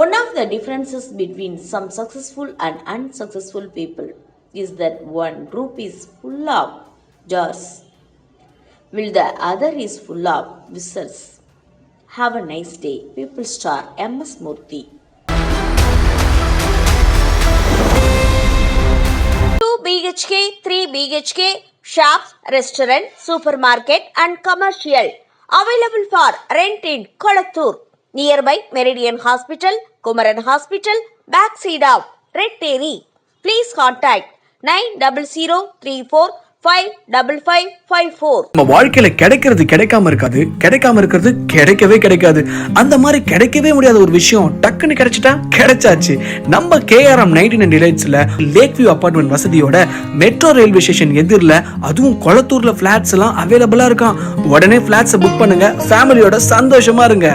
One of the differences between some successful and unsuccessful people is that one group is full of jars, while the other is full of vessels. Have a nice day. People star MS Murthy. 2 BHK, 3 BHK, shops, restaurant, supermarket and commercial available for rent in Kolattur, nearby Meridian Hospital, Kumaran Hospital, backside of Red Terry. Please contact 9034555554. நம்ம வாழ்க்கையில கிடைக்கிறது கிடைக்காம இருக்காது, கிடைக்காம இருக்கிறது கிடைக்கவே கிடைக்காது. அந்த மாதிரி கிடைக்கவே முடியாத ஒரு விஷயம் டக்குன்னு கிடைச்சிட்டா கிடைச்சாச்சு. நம்ம KRM 99 டிலைட்ஸ்ல லேக் வியூ அபார்ட்மெண்ட் வசதியோட மெட்ரோ ரயில்வே ஸ்டேஷன் எதிரில், அதுவும் கொளத்தூர்ல பிளாட்ஸ் எல்லாம் அவைலபிளா இருக்கான். உடனே பிளாட்ஸ் புக் பண்ணுங்க, ஃபேமிலியோட சந்தோஷமா இருங்க.